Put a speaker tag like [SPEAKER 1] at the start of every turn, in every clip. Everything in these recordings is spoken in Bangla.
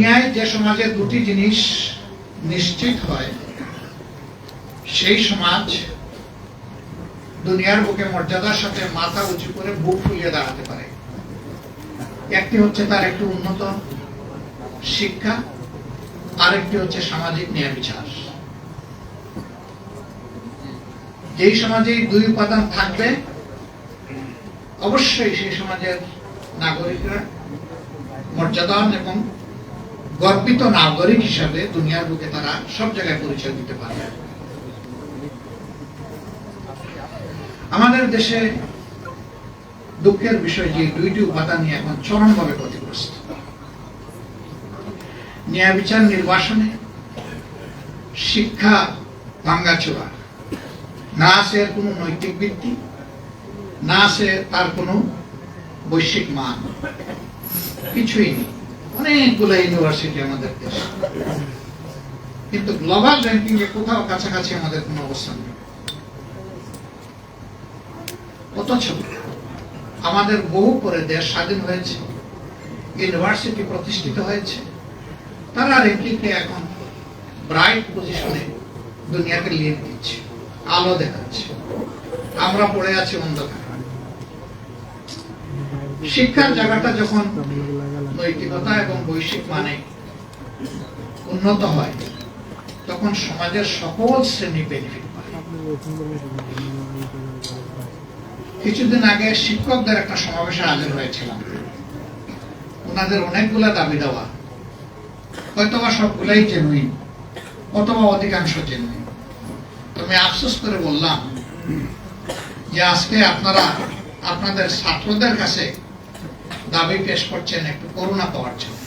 [SPEAKER 1] দুনিয়ায় যে সমাজে দুটি জিনিস নিশ্চিত হয় সেই সমাজ দুনিয়ার বুকে মর্যাদার সাথে মাথা উঁচু করে বুক ফুলিয়ে দাঁড়াতে পারে। একটি হচ্ছে তার একটু উন্নত শিক্ষা, আরেকটি হচ্ছে সামাজিক ন্যায় বিচার। যেই সমাজে দুই উপাদান থাকবে অবশ্যই সেই সমাজের নাগরিকরা মর্যাদান এবং গর্বিত নাগরিক হিসাবে দুনিয়ার বুকে তারা সব জায়গায় পরিচয় দিতে পারবে। আমাদের দেশে দুঃখের বিষয় যে দুইটি উপাদান নিয়ে এখন চরমভাবে ক্ষতিগ্রস্ত। ন্যায় বিচার নির্বাসনে শিক্ষা ভাঙ্গাচোরা, না আছে এর কোনো নৈতিক ভিত্তি, না আছে তার কোনো বৈশ্বিক মান, কিছুই নেই। অনেকগুলো ইউনিভার্সিটি আমাদের দেশে, কিন্তু গ্লোবাল র্যাঙ্কিং এ কোথাও কাছাকাছি আমাদের কোনো অবস্থান নেই। অথচ আমাদের বহু পরে দেশ স্বাধীন হয়েছে, ইউনিভার্সিটি প্রতিষ্ঠিত হয়েছে, তারা র্যাঙ্কিংকে এখন ব্রাইট পজিশনে দুনিয়াকে লিড দিচ্ছে, আলো দেখাচ্ছে। আমরা পড়ে আছি অন্ধকার। শিক্ষার জায়গাটা যখন নৈতিকতা এবং বৈশ্বিক মানে উন্নত হয় তখন সমাজের সকল শ্রেণী বেনিফিট পায়। কিছুদিন আগে শিক্ষকদের একটা সমাবেশে হাজির হয়েছিলাম। ওনাদের অনেকগুলা দাবি দেওয়া, হয়তোবা সবগুলাই জেনুইন অথবা অধিকাংশ জেনুইন। তবে আফসোস করে বললাম যে আজকে আপনারা আপনাদের ছাত্রদের কাছে দাবি পেশ করছেন একটু করুণা পাওয়ার জন্য।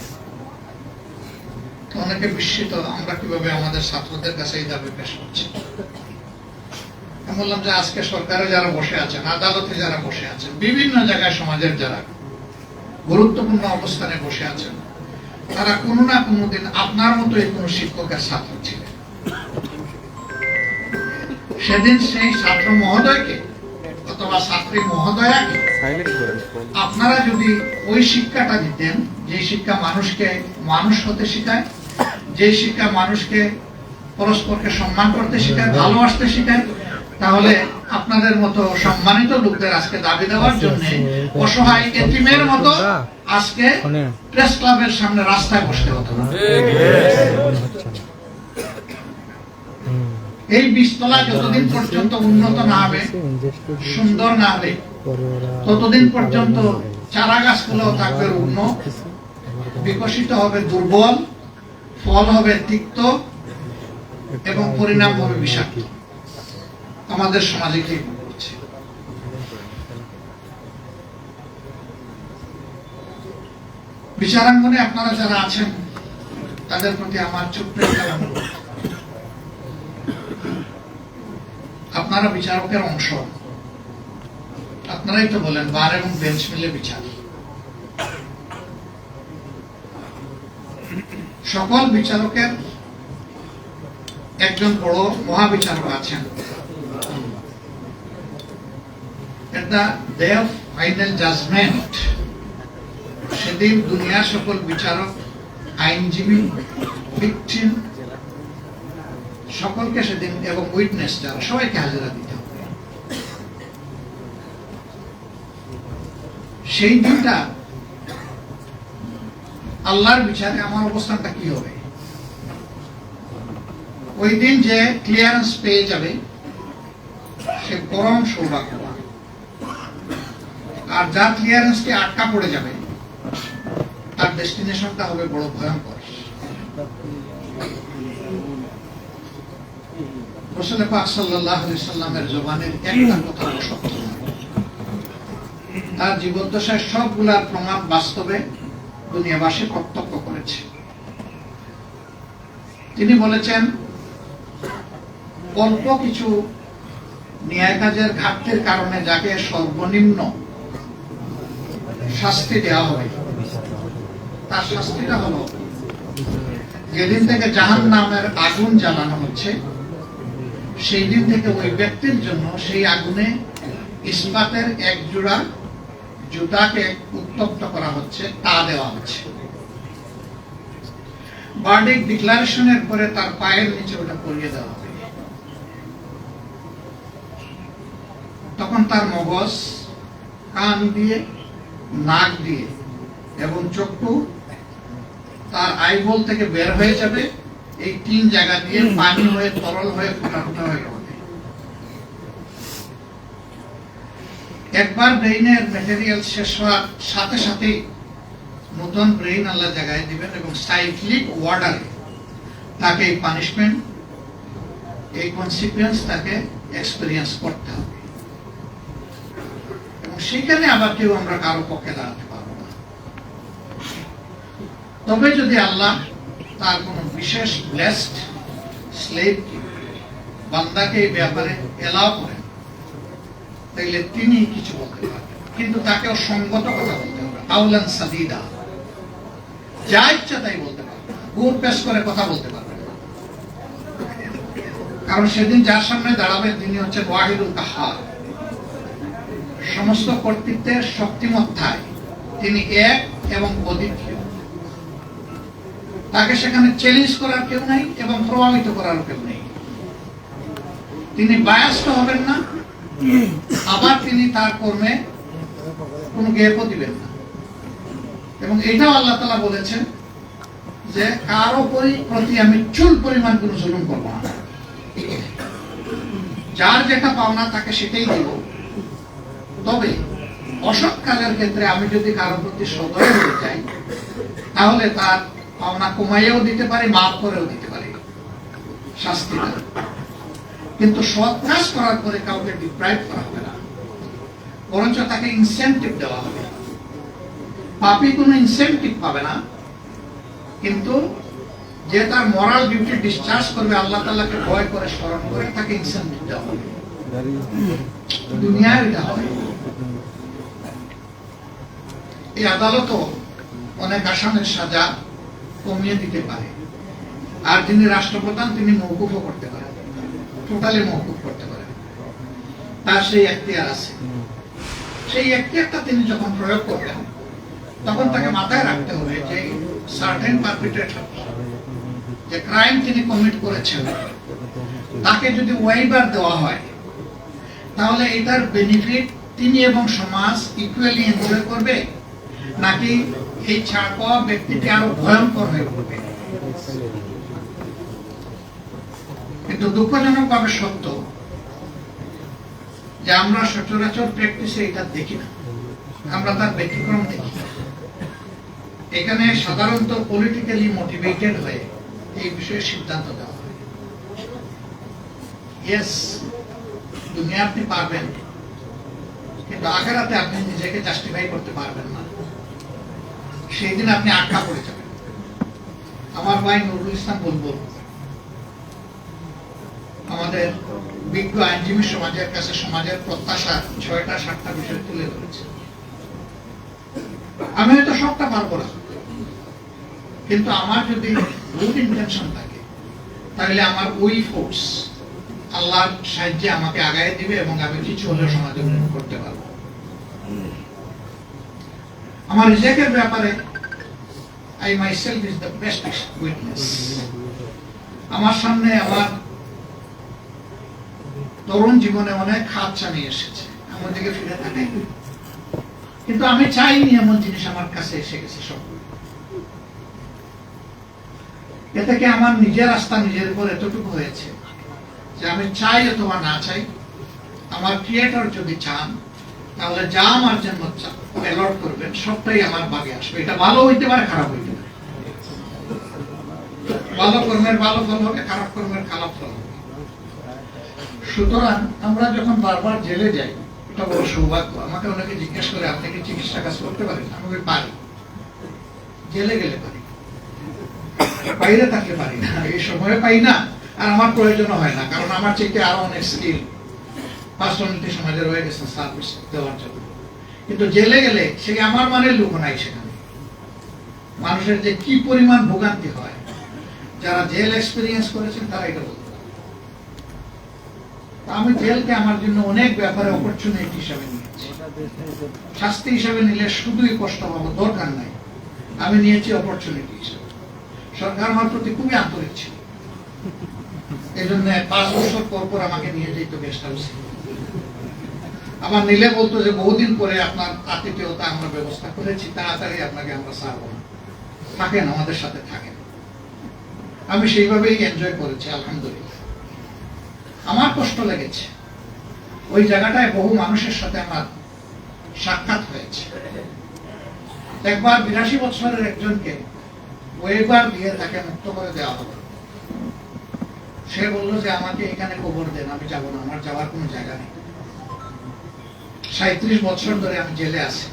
[SPEAKER 1] অনেকে বিস্মিত, আমরা কিভাবে আমাদের ছাত্রদের কাছে এই দাবি পেশ করছি। আমি বললাম যে আজকে সরকারে যারা বসে আছেন, আদালতে যারা বসে আছেন, বিভিন্ন জায়গায় সমাজের যারা গুরুত্বপূর্ণ অবস্থানে বসে আছেন, তারা কোনো না কোনো দিন আপনার মতোই কোনো শিক্ষকের ছাত্র ছিলেন। সেদিন সেই ছাত্র মহোদয়কে অথবা ছাত্রী মহোদয়াকে আপনারা যদি ওই শিক্ষাটা দিতেন, যে শিক্ষা মানুষকে মানুষ হতে শেখায়, যে শিক্ষা মানুষকে পরস্পরকে সম্মান করতে শেখায়, ভালোবাসতে শেখায়, তাহলে আপনাদের মতো সম্মানিত লোকদের আজকে দাবি দেওয়ার জন্য অসহায় এতিমের মতো আজকে প্রেস ক্লাবের সামনে রাস্তায় বসতে হতো না। এই বীজতলা যতদিন পর্যন্ত উন্নত না হবে, সুন্দর না হবে, ততদিন পর্যন্ত চারা গাছগুলো থাকবে রুগ্ন, বিকশিত হবে দুর্বল, ফল হবে তিক্ত এবং পরিণাম হবে বিষাক্ত। আমাদের সমাজে কি করছে? বিচারাঙ্গনে আপনারা যারা আছেন তাদের প্রতি আমার ছোট্ট একটা অনুরোধ, আপনারা বিচারকের অংশ। আপনারাই তো বলেন বার এবং বেঞ্চ মিলে বিচার। সকল বিচারকের একজন বড় মহাবিচারক আছেন। At the day of final judgment, সেদিন দুনিয়ার সকল বিচারক, আইনজীবী, ভিকটিম সকলকে সেদিন এবং উইটনেস যারা সবাইকে হাজিরা দিতে হবে। সেই দিনটা আল্লাহর বিচারে আমার অবস্থানটা কি হবে? ওই দিন যে ক্লিয়ারেন্স পেয়ে যাবে সে পরম সৌভাগ্যবান, আর যার ক্লিয়ারেন্সকে আটকা পড়ে যাবে তার ডেস্টিনেশনটা হবে বড় ভয়ঙ্কর। রাসূল পাক সাল্লাল্লাহু আলাইহি সাল্লামের জবানের একটা কথা সত্য নয়। তার জীবদ্দশায় সবগুলার প্রমাণ বাস্তবে দুনিয়াবাসী প্রত্যক্ষ করেছে। তিনি বলেছেন, অল্প কিছু ন্যায় কাজের ঘাটতির কারণে যাকে সর্বনিম্ন শাস্তি দেওয়া হবে, তার শাস্তিটা হলো যেদিন থেকে জাহান্নামের আগুন জ্বালানো হচ্ছে সেই দিন থেকে ওই ব্যক্তির জন্য সেই আগুনে ইস্পাতের এক জোড়া জুতাকে উত্তপ্ত করা হচ্ছে, তা দেওয়া হচ্ছে। ভার্ডিক্ট ডিক্লারেশনের পরে তার পায়ের নিচে ওটা পরিয়ে দেওয়া হবে। তখন তার মগজ কান দিয়ে, নাক দিয়ে এবং চক্ষু তার আইবল থেকে বের হয়ে যাবে। এই 3 জায়গা দিয়ে পানি হয়ে তরল হয়ে ফোটা ফোটা হয়ে যাবে। একবার ব্রেইনের ম্যাটেরিয়াল শেষ হওয়ার সাথে সাথে নতুন ব্রেইন আল্লাহ জায়গায় দিবেন এবং সাইক্লিক ওয়ার্ডারে তাকে এই পানিশমেন্ট, এই কনসিকুয়েন্স তাকে এক্সপেরিয়েন্স করতে হবে। এবং সেখানে আবার কেউ আমরা কারো পক্ষে দাঁড়াতে পারবো না। তবে যদি আল্লাহ তার কোন বিশেষ ব্লেসড স্লেভ বান্দাকে এই ব্যাপারে এলাও করেন, তাইলে তিনি কিছু বলতে পারবেন, কিন্তু তাকেও সঙ্গত কথা বলতে হবে। আউলান সাদিদা, যা ইচ্ছা তাই বলতে পারবে না, গুর পেশ করে কথা বলতে পারবে না। কারণ সেদিন যার সামনে দাঁড়াবে তিনি হচ্ছেন ওয়াহিদুল কাহার, সমস্ত কর্তৃত্বের শক্তিমত্তায় তিনি এক এবং অদ্বিতীয়। তাকে সেখানে চ্যালেঞ্জ করার কেউ নাই এবং প্রভাবিত করার কেউ নেই। তিনি বায়াস্ত হবেন না, আবার তিনি তার কর্মে কোনো গ্যাপও দিবেন না। এবং এটাও আল্লাহ তাআলা বলেছেন যে কারো প্রতি আমি চুল পরিমাণ কোনো জুলুম করবো না, যার যেটা পাওনা তাকে সেটাই দিব। তবে অসৎকালের ক্ষেত্রে আমি যদি কারো প্রতি সদয় হয়ে যাই, তাহলে তার পাওনা কমাইয়াও দিতে পারি, মাফ করেও দিতে পারি, শাস্তি দেয়। কিন্তু সৎ কাজ করার পরে কাউকে ডিপ্রাইভ করা হবে না, বরঞ্চ তাকে ইনসেন্টিভ দেওয়া হবে। পাপী কোনো ইনসেন্টিভ পাবে না, কিন্তু যে তার মোরাল ডিউটি ডিসচার্জ করবে, আল্লাহ তাআলাকে ভয় করে স্মরণ করে, তাকে ইনসেন্টিভ দেওয়া হবে। দুনিয়ায় এটা হয়। এই আদালতও অনেক আসামের সাজা কমিয়ে দিতে পারে, আর যিনি রাষ্ট্রপ্রধান তিনি মওকুফও করতে পারেন, টোটালি মওকুফ করতে পারেন, তার সেই এখতিয়ার আছে। সেই এখতিয়ারটা তিনি যখন প্রয়োগ করবেন, তখন তাকে মাথায় রাখতে হবে যে সার্টেন পারপিট্রেটর যে ক্রাইম তিনি কমিট করেছেন, তাকে যদি ওয়াইভার দেওয়া হয়, তাহলে এটার বেনিফিট তিনি এবং সমাজ ইকুয়ালি এনজয় করবে, নাকি এই ছাড় পাওয়া ব্যক্তিটি আরো ভয়ঙ্কর হয়ে পড়বে। কিন্তু দুঃখজনক ভাবে সত্য যে আমরা সচরাচর প্র্যাকটিসে এটা দেখি না, আমরা তার ব্যতিক্রম দেখি। এখানে সাধারণত পলিটিক্যালি মোটিভেটেড হয়ে এই বিষয়ে সিদ্ধান্ত দেওয়া হয়। ইয়েস, দুনিয়া আপনি পারবেন, কিন্তু আখেরাতে আপনি নিজেকে জাস্টিফাই করতে পারবেন না, সেই দিন আপনি আটকা পড়ে যাবেন। আমার ভাই নুরুল ইসলাম বুলবুল আমাদের বিজ্ঞ আইনজীবী সমাজের কাছে সমাজের প্রত্যাশা 6টা 7টা বিষয় তুলে ধরেছে। আমি হয়তো সবটা পারবো না, কিন্তু আমার যদি গুড ইন্টেনশন থাকে, তাহলে আমার ওই ফোর্স আল্লাহর সাহায্যে আমাকে আগায় দিবে এবং আমি কিছু হলেও সমাজে উন্নয়ন করতে পারবো। আমার রিজেক্টের ব্যাপারে I myself is the best witness. আমার সামনে আমার তরুণ জীবনে অনেক হাতছা নিয়ে এসেছে, আমার দিকে ফিরে থাকে, কিন্তু আমি চাইনি এমন জিনিস আমার কাছে এসে গেছে সব। এ থেকে আমার নিজের আস্থা নিজের উপর এতটুকু হয়েছে যে আমি চাই অথবা না চাই, আমার ক্রিয়েটর যদি চান, তাহলে যা আমার জন্য অ্যালট করবেন সবটাই আমার ভাগে আসবে। এটা ভালো হইতে পারে, খারাপ হইতে পারে। ভালো কর্মের ভালো ফল হবে, খারাপ কর্মের খারাপ ফল হবে। সুতরাং আমরা যখন বারবার জেলে যাই, এটা বড় সৌভাগ্য। আমাকে অনেকে জিজ্ঞেস করে, আপনি কি চিকিৎসা কাজ করতে পারেন? আমি পারি, জেলে গেলে পারি, বাইরে থাকলে পারি না, এই সময়ে পাই না, আর আমার প্রয়োজন হয় না, কারণ আমার চেয়ে আরো অনেক স্কিল পার্সোনালিটি সমাজে রয়ে গেছে সার্ভিস দেওয়ার জন্য। কিন্তু জেলে গেলে সেই আমার মানের লোক নাই সেখানে। মানুষের যে কি পরিমাণ ভোগান্তি হয়, যারা জেল এক্সপেরিয়েন্স করেছেন তারা এটা বলতে পারে। আমি জেলকে আমার জন্য অনেক ব্যাপারে অপরচুনিটি হিসাবে নিয়েছি। শাস্তি হিসাবে নিলে শুধুই কষ্ট পাবো, দরকার নাই। আমি নিয়েছি অপরচুনিটি হিসাবে। সরকার আমার প্রতি খুবই আন্তরিক ছিল। এই জন্য 5 বছর পর পর আমাকে নিয়ে যেত গেস্ট হাউসে। আমার নিলে বলতো যে বহুদিন পরে আপনার আতিথেয়তা আমরা ব্যবস্থা করেছি, তাড়াতাড়ি আপনাকে আমরা ছাড়বো না, থাকেন আমাদের সাথে থাকেন। আমি সেইভাবেই এনজয় করেছি আলহামদুলিল্লাহ। আমার কষ্ট লেগেছে, ওই জায়গাটায় বহু মানুষের সাথে আমার সাক্ষাৎ হয়েছে। একবার 82 বছরের একজনকে ওয়েবার দিয়ে তাকে মুক্ত করে দেওয়া হলো। সে বলল যে আমাকে এখানে কবর দেন, আমি যাব না, আমার যাওয়ার কোনো জায়গা নেই। 37 বছর ধরে আমি জেলে আছি,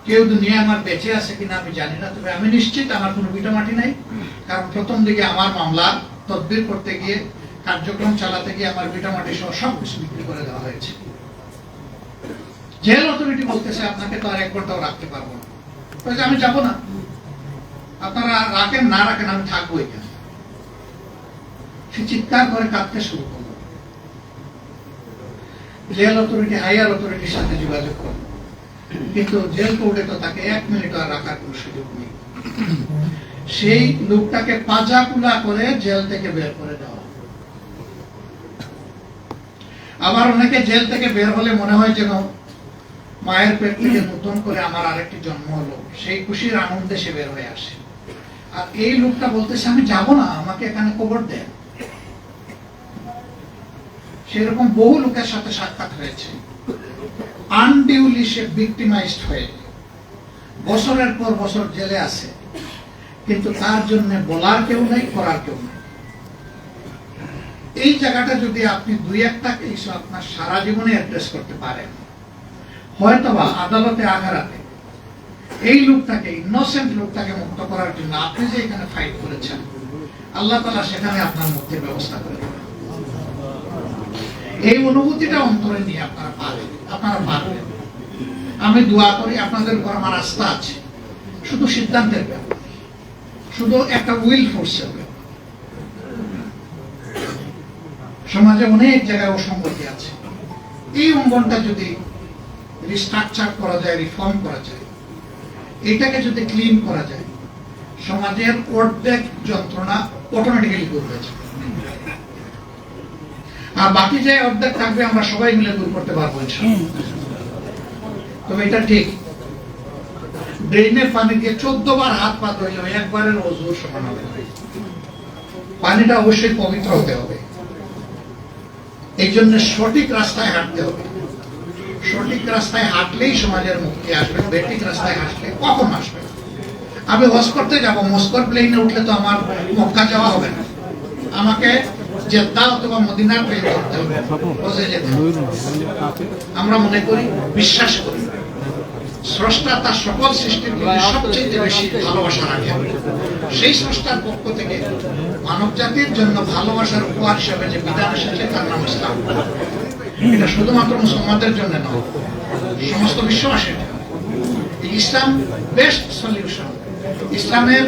[SPEAKER 1] কেউ দুনিয়া আমার বেঁচে আছে কিনা আমি জানি না, তবে আমি নিশ্চিত আমার কোনো ভিটামাটি নাই। কারণ প্রথম দিকে আমার মামলা তদবির করতে গিয়ে, কার্যক্রম চালাতে গিয়ে আমার ভিটামাটি সহ সব কিছু বিক্রি করে দেওয়া হয়েছে। জেল অথরিটি বলতেছে আপনাকে তো আর 1 ঘন্টাও রাখতে পারবো না। আমি যাব না, আপনারা রাখেন না রাখেন, আমি থাকবো এখানে। সে চিৎকার করে কাঁদতে শুরু করলো। জেল অথরিটি হাইয়ার অথরিটির সাথে যোগাযোগ করলো, কিন্তু জেল কোর্টে তো তাকে 1 মিনিট আর রাখার কোনো সুযোগ নেই। সেই লোকটাকে পাজা কুলা করে জেল থেকে বের করে দেওয়া। আবার অনেকে জেল থেকে বের হলে মনে হয় যেন মায়ের পেট থেকে নতুন করে আমার আরেকটি জন্ম হলো, সেই খুশির আনন্দে সে বের হয়ে আসে। আর এই লোকটা বলতেছে আমি যাব না, আমাকে এখানে কবর দেন। সেরকম বহু লোকের সাথে সাক্ষাৎ হয়েছে। আনডিউলি সে ভিক্টিমাইজড হয়ে বছরের পর বছর জেলে আছে, কিন্তু তার জন্য বলার কেউ নেই, করার কেউ নেই। এই জায়গাটা যদি আপনি 2-1টা কেস আপনার সারা জীবনে অ্যাড্রেস করতে পারেন, হয়তোবা আদালতে আঘাতে এই লোকটাকে, ইনোসেন্ট লোকটাকে মুক্ত করার জন্য আপনি যে এখানে ফাইট করেছেন, আল্লাহ তাআলা সেখানে আপনার মুক্তির ব্যবস্থা করে দেবেন। এই অনুভূতিটা অন্তরে নিয়ে আপনারা পারবেন। আমি দোয়া করি, আপনাদের উপর আমার আস্থা আছে। শুধু সিদ্ধান্তের ব্যাপার, শুধু একটা উইল ফোর্সের ব্যাপার। সমাজে অনেক জায়গায় অসঙ্গতি আছে। এই অঙ্গনটা যদি রিস্ট্রাকচার করা যায়, রিফর্ম করা যায়, এটাকে যদি ক্লিন করা যায়, সমাজের অর্ধেক যন্ত্রণা অটোমেটিক্যালি দূর হয়ে যাবে। আর বাকি যে অর্ধেক থাকবে আমরা সবাই মিলে দূর করতে পারবো ইনশাআল্লাহ। তবে এটা ঠিক, ড্রেনের পানি দিয়ে 14 বার হাত পা ধুইলেও একবারের ওযু সমান হবে না। পানিটা অবশ্যই পবিত্র হতে হবে। এই জন্য সঠিক রাস্তায় হাঁটতে হবে। সঠিক রাস্তায় হাঁটলেই সমাজের মুক্তি আসবে, বেঠিক রাস্তায় হাঁটলে কখন আসবে। আমি হজ করতে যাব, মস্কোর প্লেনে উঠলে তো আমার মক্কা যাওয়া হবে না, আমাকে জেদ্দা অথবা মদিনার প্লেন ধরতে হবে, হজে যেতে হবে। আমরা মনে করি, বিশ্বাস করি, স্রষ্টা তার সকল সৃষ্টির প্রতি সবচেয়ে বেশি ভালোবাসা রাখে। সেই স্রষ্টার পক্ষ থেকে মানব জাতির জন্য ভালোবাসার উপহার হিসেবে যে বিধান এসেছে তার নাম ইসলাম। এটা শুধুমাত্র মুসলমানদের জন্য নয়, সমস্ত বিশ্ববাসীর জন্য। ইসলাম বেস্ট সলিউশন। ইসলামের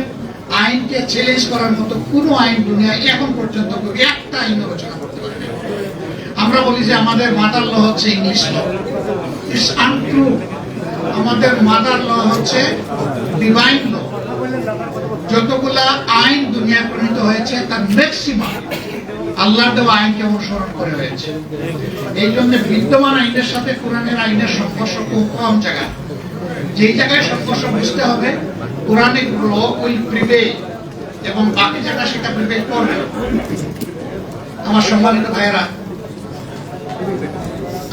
[SPEAKER 1] আইনকে চ্যালেঞ্জ করার মতো কোনো আইন দুনিয়ায় এখন পর্যন্ত একটা আইন রচনা করতে পারে না। আমরা বলি যে আমাদের মাদার ল হচ্ছে ইংলিশ ল। It's untrue. আমাদের মাদার ল হচ্ছে ডিভাইন ল। যতগুলা আইন দুনিয়ায় প্রণীত হয়েছে তার ম্যাক্সিমাম আল্লাহর দেওয়া আইনকে অনুসরণ করে হয়েছে। এই জন্য বিদ্যমান আইনের সাথে কোরআনের আইনের সংঘর্ষ খুব কম জায়গায়। যেই জায়গায় সংঘর্ষ বুঝতে হবে, কোরআনিক ল উইল প্রিভেইল, এবং বাকি জায়গা সেটা প্রিভেইল করবে। আমার সম্মানিত ভাইয়েরা,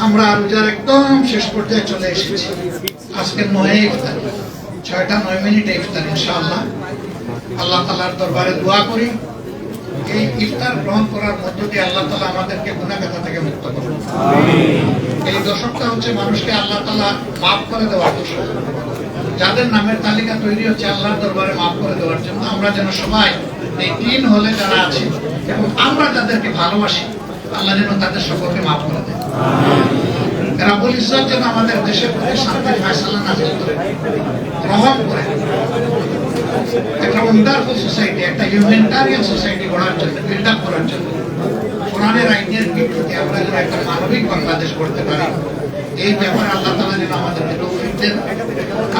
[SPEAKER 1] আমরা রোজার একদম শেষ পর্যায়ে চলে এসেছি। আজকে 9 ইফতার, 6টা 9 মিনিটে ইফতার। ইনশাআল্লাহ আল্লাহ তাআলার দরবারে দোয়া করি, এই ইফতার গ্রহণ করার মধ্য দিয়ে আল্লাহ তাআলা আমাদেরকে গুনাহ কথা থেকে মুক্ত করুন। এই দশকটা হচ্ছে মানুষকে আল্লাহ তাআলা মাফ করে দেওয়ার দশক। যাদের নামের তালিকা তৈরি হচ্ছে আল্লাহর দরবারে মাফ করে দেওয়ার জন্য, আমরা যেন সবাই এই 3 হলে যারা আছে এবং আমরা যাদেরকে ভালোবাসি, আল্লাহ যেন তাদের সকলকে মাফ করে দেন। রাব্বুল ইজ্জত যেন আমাদের দেশের প্রতি শান্তির ফয়সালা নাযিল করে, রহম করে একটা ওয়ান্ডারফুল সোসাইটি, একটা হিউম্যানিটারিয়ান সোসাইটি গড়ার জন্য, বিল্ড আপ করার জন্য, কোরআনের আইনের ভিত্তিতে আমরা যেন একটা মানবিক বাংলাদেশ গড়তে পারি, এই ব্যাপারে আল্লাহ তাআলা যেন আমাদেরকে তৌফিক দেন।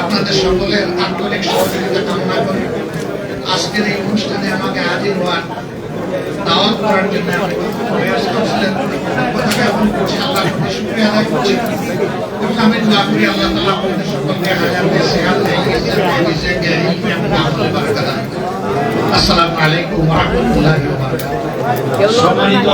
[SPEAKER 1] আপনাদের সকলের আন্তরিক সহযোগিতা কামনা করি। আজকে আজকের এই অনুষ্ঠানে আমাকে হাজির হওয়ার দাওয়াত করার জন্য আমি প্রয়াস কাউন্সিলের কথা জ্ঞাপন করছি, আল্লাহর প্রতি শুকরিয়া আদায় করছি এবং আমি দোয়া করি আল্লাহ তাআলা আমাদের সকলকে হায়াতে সেহাত দেয়, রিজিকে ইলমে এবং আমলে বারাকাত দান। আসসালামু আলাইকুম ওয়া রাহমাতুল্লাহি ওয়া বারাকাতুহু। সম্মানিত